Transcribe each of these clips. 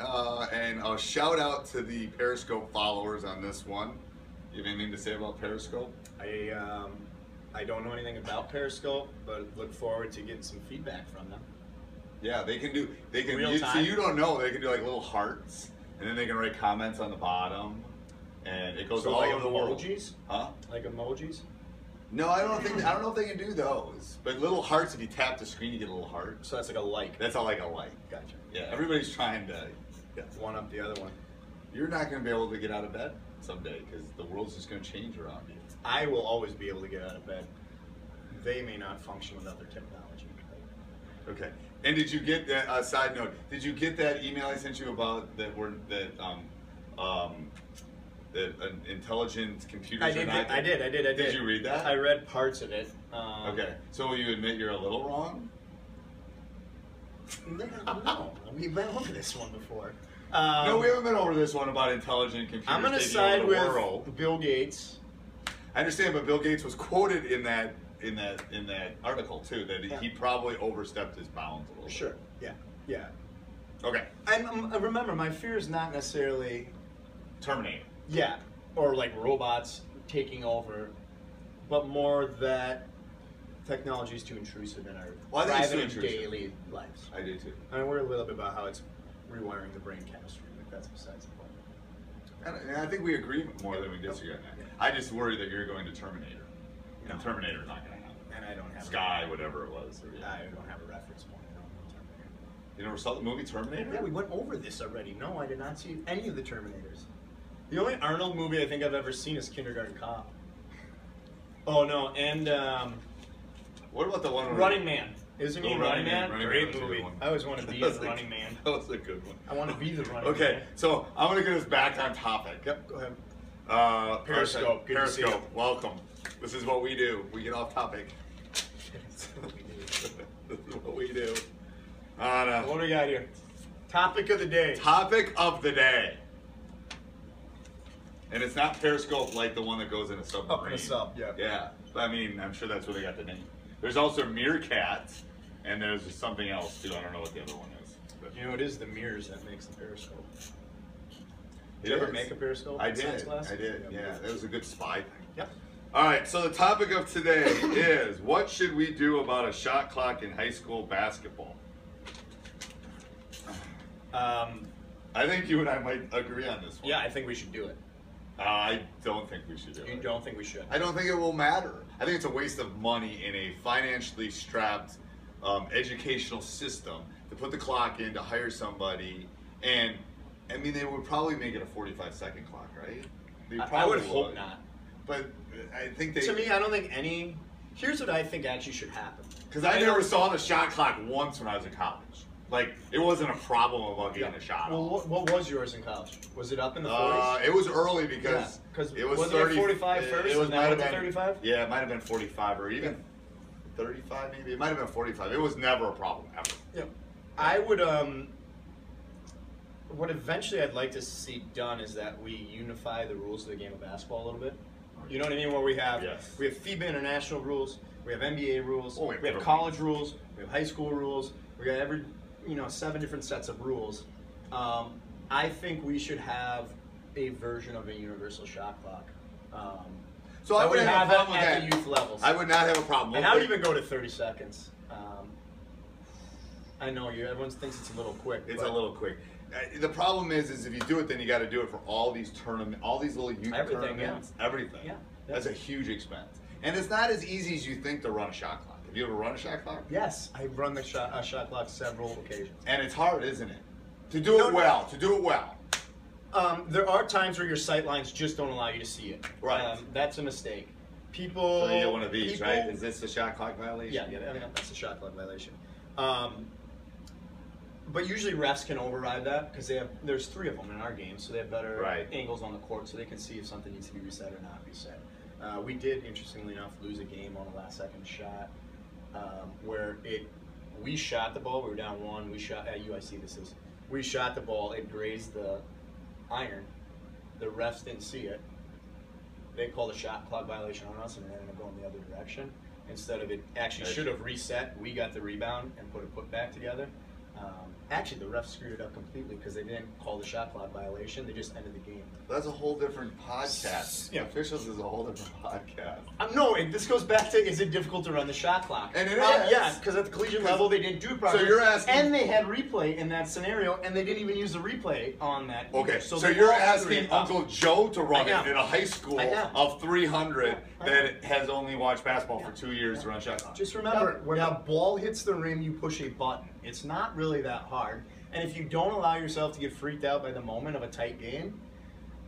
and a shout out to the Periscope followers on this one. You have anything to say about Periscope? I don't know anything about Periscope, but look forward to getting some feedback from them. Yeah, they can Real time. so you don't know, they can do like little hearts, and then they can write comments on the bottom, and it goes all like over the world. emojis? Huh? Like emojis? No, I don't know if they can do those. But little hearts, if you tap the screen, you get a little heart. So that's like a like. That's all like a like. Gotcha. Yeah, everybody's trying to One up the other one. You're not going to be able to get out of bed someday because the world's just going to change around you. I will always be able to get out of bed. They may not function without their technology. Okay. And did you get that? Side note: did you get that email I sent you about that intelligent computers? I did. Did you read that? I read parts of it. Okay. So will you admit you're a little wrong? No, we've been over this one before. No, we haven't been over this one about intelligent computers. I'm going to taking side over the with world. Bill Gates. I understand, but Bill Gates was quoted in that article too that he probably overstepped his bounds a little bit. Sure. Yeah. Okay. And remember, my fear is not necessarily Terminator. Yeah, or like robots taking over, but more that technology is too intrusive in our private and daily lives. I do too. I mean, we're a little bit about how it's rewiring the brain chemistry, but that's besides the point. And I think we agree more than we disagree on that. Yeah. I just worry that you're going to Terminator. No. And Terminator's not going to happen. And I don't have Sky, whatever it was. I don't have a reference point. I don't know Terminator. You never saw the movie Terminator? Yeah, we went over this already. No, I did not see any of the Terminators. The only Arnold movie I think I've ever seen is Kindergarten Cop. Oh no, and what about the one where Running Man? Isn't he Running Man? Great movie. I always want to be the Running Man. That was a good one. I want to be the Running Man. Okay, so I'm going to get us back on topic. Yep, go ahead. Periscope. Good to see you. Periscope, welcome. This is what we do. We get off topic. That's what we do. This is what we do. What do we got here? Topic of the day. Topic of the day. And it's not Periscope like the one that goes in a submarine. Up in a sub, yeah. Yeah, but I mean, I'm sure that's where they got the name. There's also Meerkat, and there's something else too. I don't know what the other one is. But You know, it is the mirrors that makes the Periscope. Did you ever make a Periscope? I in did. science class? I did. Yeah, it was a good spy thing. Yep. All right. So the topic of today is what should we do about a shot clock in high school basketball? I think you and I might agree on this one. Yeah, I think we should do it. I don't think we should do it. You don't think we should? I don't think it will matter. I think it's a waste of money in a financially strapped educational system to put the clock in to hire somebody, and I mean they would probably make it a 45-second clock, right? They I probably would hope not. But I think they. To me, I don't think any. Here's what I think actually should happen. Because I never saw the shot clock once when I was in college. Like, it wasn't a problem about getting a shot Well, off. what was yours in college? Was it up in the 40s? It was early because it was 30. 45 first, It was and then went to 35? Yeah, it might have been 45 or even 35 maybe. It might have been 45. It was never a problem, ever. Yeah. I would, what eventually I'd like to see done is that we unify the rules of the game of basketball a little bit. You know what I mean? Where we have FIBA international rules, we have NBA rules, we have college rules, we have high school rules, we got 7 different sets of rules. I think we should have a version of a universal shot clock. So I would have a problem with at that. the youth levels. I would not have a problem. And I would even go to 30 seconds. I know everyone thinks it's a little quick. It's a little quick. The problem is if you do it, then you got to do it for all these tournaments, all these little youth tournaments, everything. Yeah. That's a huge expense, and it's not as easy as you think to run a shot clock. Have you ever run a shot clock? Yes, I've run the shot clock several occasions. And it's hard, isn't it? To do it well. To do it well. There are times where your sight lines just don't allow you to see it. Right. That's a mistake. People. So you get one of these, right? Is this a shot clock violation? Yeah, I mean, that's a shot clock violation. But usually refs can override that because there's 3 of them in our game, so they have better angles on the court, so they can see if something needs to be reset or not reset. We did, interestingly enough, lose a game on a last-second shot where we shot the ball. We were down 1. We shot at UIC. We shot the ball. It grazed the iron. The refs didn't see it. They called a shot clock violation on us, and it ended up going the other direction. Instead of it actually should have reset, we got the rebound and put it back together. Actually, the refs screwed it up completely because they didn't call the shot clock violation. They just ended the game. That's a whole different podcast. Yeah, officials is a whole different podcast. No, this goes back to, is it difficult to run the shot clock? And it is. Yeah, because at the collegiate level, they didn't do it properly. So you're asking... And they had replay in that scenario, and they didn't even use the replay on that. Okay, so you're asking Uncle Joe to run it in a high school of 300 that has only watched basketball for 2 years to run shot clock. Just remember, when the ball hits the rim, you push a button. It's not really that hard. And if you don't allow yourself to get freaked out by the moment of a tight game,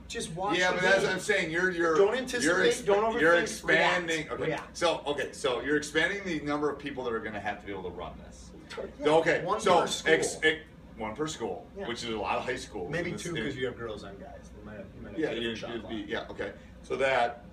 just watch. Yeah, but that's what I'm saying. You're don't anticipate. Don't overthink. You're expanding. React. So you're expanding the number of people that are going to have to be able to run this. Yeah, okay, one per school. One per school, which is a lot of high schools. Maybe two because you have girls and guys. You might have okay. So that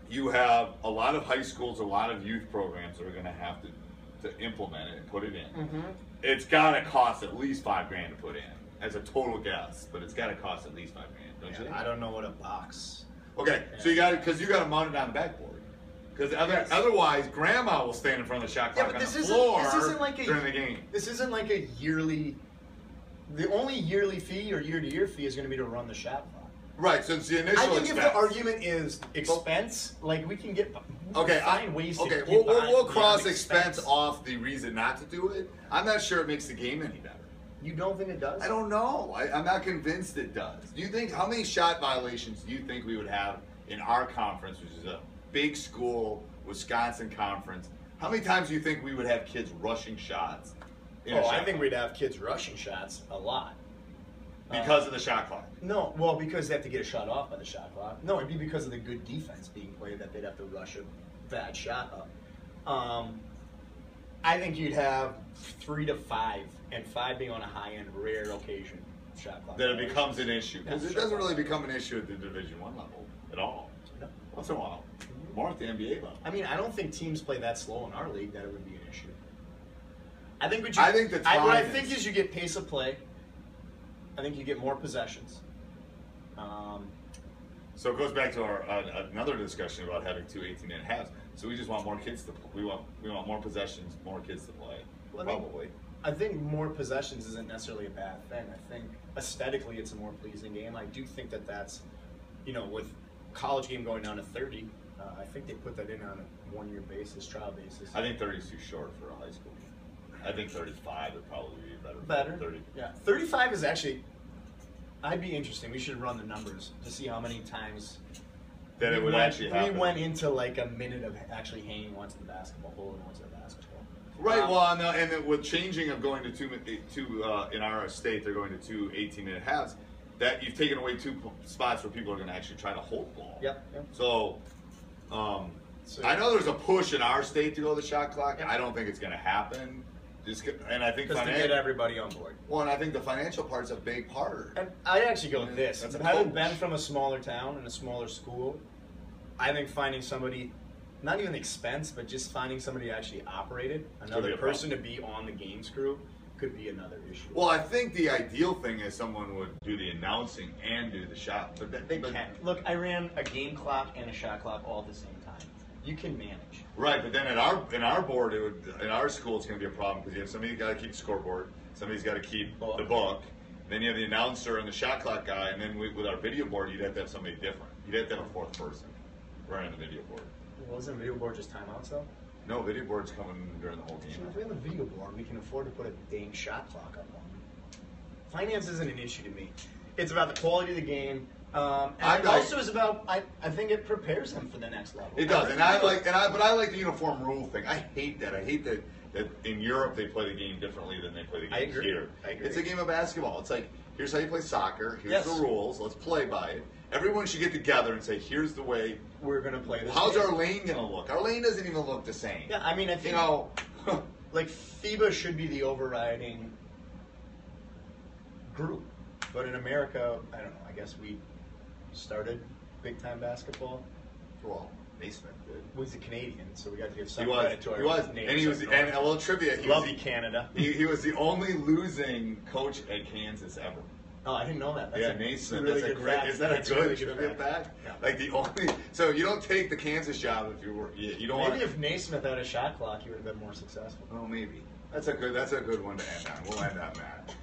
you have a lot of high schools, a lot of youth programs that are going to have to implement it and put it in. Mm-hmm. It's got to cost at least $5,000 to put in, as a total guess. But it's got to cost at least $5,000, don't you? I don't know what a box. Okay, so you got to mount it on the backboard. Because otherwise, Grandma will stand in front of the shot clock on the floor during the game. This isn't like a yearly. The only yearly fee or year-to-year fee is going to be to run the shot clock. Right, so it's the initial expense. I think if the argument is expense, like we can get find ways to get we'll cross expense off the reason not to do it. I'm not sure it makes the game any better. You don't think it does? I don't know. I'm not convinced it does. Do you think, how many shot violations do you think we would have in our conference, which is a big school, Wisconsin conference? How many times do you think we would have kids rushing shots? I think we'd have kids rushing shots a lot. Because of the shot clock? No, well, because they have to get a shot off by the shot clock. No, it'd be because of the good defense being played that they'd have to rush a bad shot up. I think you'd have 3 to 5, and 5 being on a high-end, rare occasion shot clock. That it becomes an issue. Because it doesn't really become an issue at the Division I level at all. No. Once in a while. More at the NBA level. I mean, I don't think teams play that slow in our league that it would be an issue. I think what I think is you get pace of play. I think you get more possessions. So it goes back to our another discussion about having 2 18-minute halves. So we just want more kids to play. We want more possessions, more kids to play. Well, probably. I think more possessions isn't necessarily a bad thing. I think aesthetically it's a more pleasing game. I do think that's, with college game going down to 30, I think they put that in on a 1-year basis, trial basis. I think 30 is too short for a high school game. I think 35 would probably be better. Better? 30. Yeah. 35 is actually, I'd be interesting. We should run the numbers to see how many times that it would actually happen. We went into like a minute of actually hanging onto the basketball, holding onto the basketball. Right, well, no, and then with changing of going to two in our state, they're going to 2 18-minute halves, that you've taken away 2 spots where people are going to actually try to hold the ball. Yep. So, I know there's a push in our state to go to the shot clock. I don't think it's going to happen. And I think to get everybody on board. Well, and I think the financial part's a big part. And I'd actually go with this. Having been from a smaller town and a smaller school, I think finding somebody, not even the expense, but just finding somebody to actually operate it, another person to be on the games crew, could be another issue. Well, I think the ideal thing is someone would do the announcing and do the shot. But they can. Look, I ran a game clock and a shot clock all at the same time. You can manage. Right, but then in our board, in our school, it's going to be a problem because you have somebody got to keep the scoreboard, somebody's got to keep the book, then you have the announcer and the shot clock guy, and then with our video board, you'd have to have somebody different. You'd have to have a 4th person running the video board. Well, isn't video board just timeouts though? No, video board's coming during the whole game. So if we have a video board, we can afford to put a dang shot clock up on it. Finance isn't an issue to me. It's about the quality of the game. And it also is about, I think it prepares them for the next level. It does, but I like the uniform rule thing. I hate that. I hate that in Europe they play the game differently than they play the game here. I agree. It's a game of basketball. It's like, here's how you play soccer. Here's the rules. Let's play by it. Everyone should get together and say, here's the way we're going to play this. How's our lane going to look? Our lane doesn't even look the same. Yeah, I mean, I think, like FIBA should be the overriding group. But in America, I don't know, I guess we started big-time basketball. Well, Naismith did. Was a Canadian, so we got to give some credit to our He was, and he was, and a little trivia. Love you, Canada. He was the only losing coach at Kansas ever. Oh, I didn't know that. That's Naismith. Really that's a great. Is that a good trivia fact? Yeah. Like the only. So you don't take the Kansas job if you were. You don't. Maybe if Naismith had a shot clock, he would have been more successful. Oh, maybe. That's a good one to end on. We'll end on that.